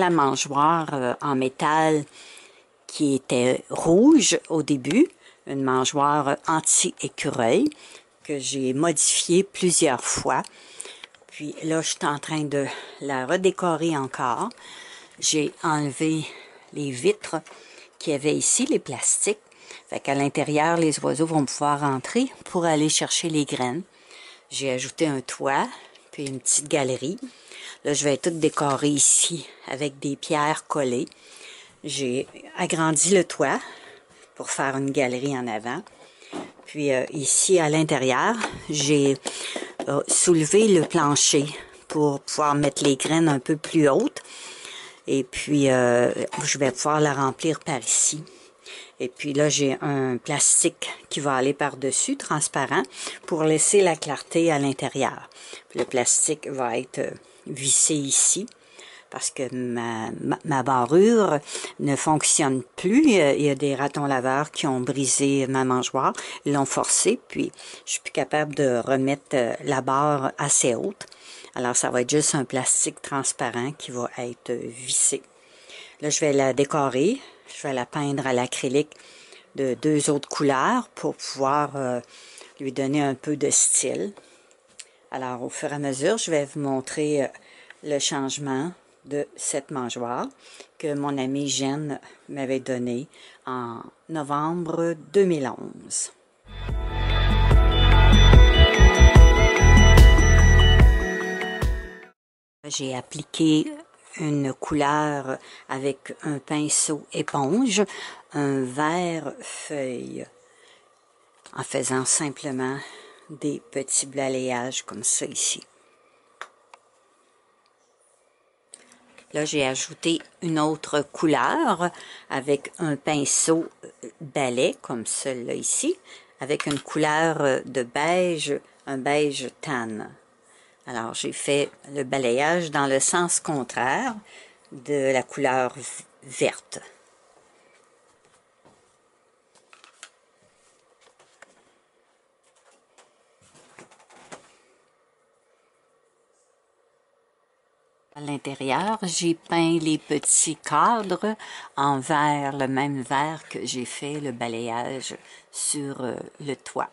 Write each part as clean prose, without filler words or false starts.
la mangeoire en métal qui était rouge au début, une mangeoire anti-écureuil que j'ai modifiée plusieurs fois. Puis là, je suis en train de la redécorer encore. J'ai enlevé les vitres qu'il y avait ici, les plastiques. Fait qu'à l'intérieur, les oiseaux vont pouvoir rentrer pour aller chercher les graines. J'ai ajouté un toit, puis une petite galerie. Là, je vais tout décorer ici avec des pierres collées. J'ai agrandi le toit pour faire une galerie en avant. Puis ici, à l'intérieur, j'ai soulevé le plancher pour pouvoir mettre les graines un peu plus hautes. Et puis, je vais pouvoir la remplir par ici. Et puis là, j'ai un plastique qui va aller par-dessus, transparent, pour laisser la clarté à l'intérieur. Le plastique va être vissé ici, parce que ma barrure ne fonctionne plus. Il y a des ratons laveurs qui ont brisé ma mangeoire, ils l'ont forcé, puis je suis plus capable de remettre la barre assez haute. Alors, ça va être juste un plastique transparent qui va être vissé. Là, je vais la décorer. Je vais la peindre à l'acrylique de 2 autres couleurs pour pouvoir lui donner un peu de style. Alors, au fur et à mesure, je vais vous montrer le changement de cette mangeoire que mon amie Jeanne m'avait donnée en novembre 2011. J'ai appliqué une couleur avec un pinceau éponge, un vert feuille, en faisant simplement des petits balayages comme ça ici. Là, j'ai ajouté une autre couleur avec un pinceau balai, comme celui-là ici, avec une couleur de beige, un beige tan. Alors, j'ai fait le balayage dans le sens contraire de la couleur verte. À l'intérieur, j'ai peint les petits cadres en vert, le même vert que j'ai fait le balayage sur le toit.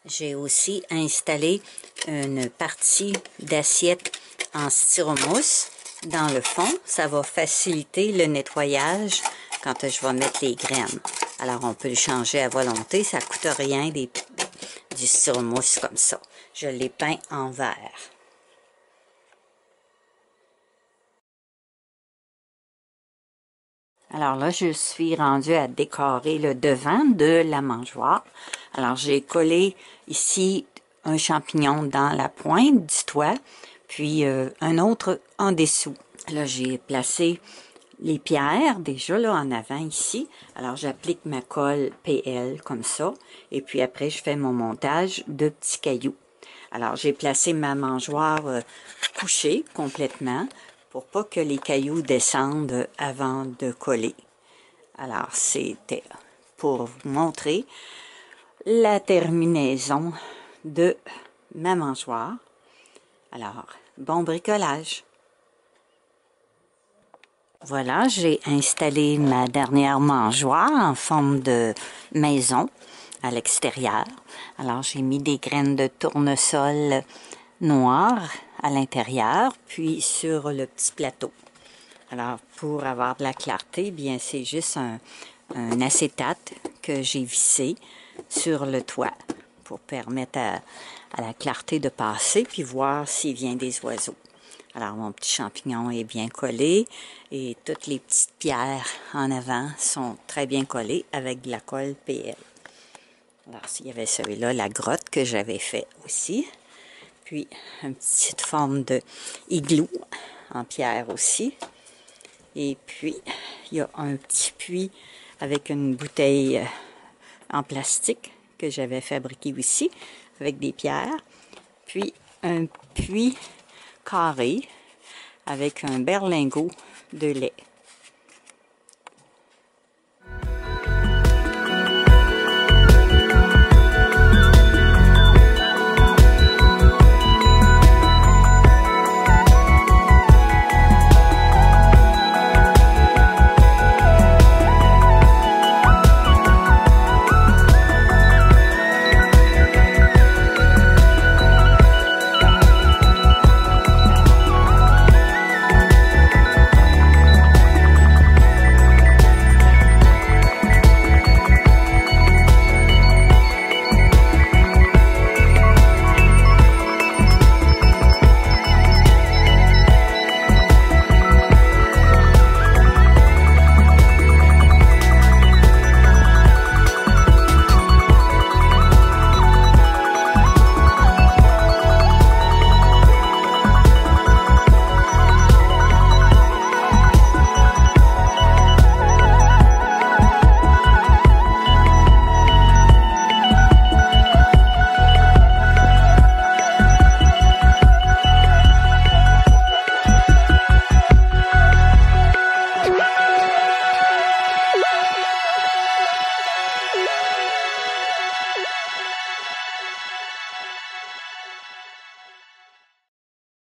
J'ai aussi installé une partie d'assiette en styromousse dans le fond. Ça va faciliter le nettoyage quand je vais mettre les graines. Alors, on peut le changer à volonté. Ça ne coûte rien du styromousse comme ça. Je l'ai peint en vert. Alors là, je suis rendue à décorer le devant de la mangeoire. Alors, j'ai collé ici un champignon dans la pointe du toit, puis un autre en dessous. Là, j'ai placé les pierres déjà là en avant ici. Alors, j'applique ma colle PL comme ça, et puis après, je fais mon montage de petits cailloux. Alors, j'ai placé ma mangeoire couchée complètement, pour pas que les cailloux descendent avant de coller. Alors, c'était pour vous montrer la terminaison de ma mangeoire. Alors, bon bricolage! Voilà, j'ai installé ma dernière mangeoire en forme de maison à l'extérieur. Alors, j'ai mis des graines de tournesol noir à l'intérieur, puis sur le petit plateau. Alors, pour avoir de la clarté, bien, c'est juste un acétate que j'ai vissé sur le toit pour permettre à la clarté de passer, puis voir s'il vient des oiseaux. Alors, mon petit champignon est bien collé et toutes les petites pierres en avant sont très bien collées avec de la colle PL. Alors, s'il y avait celui-là, la grotte que j'avais fait aussi. Puis, une petite forme de igloo en pierre aussi. Et puis, il y a un petit puits avec une bouteille en plastique que j'avais fabriqué aussi avec des pierres. Puis, un puits carré avec un berlingot de lait.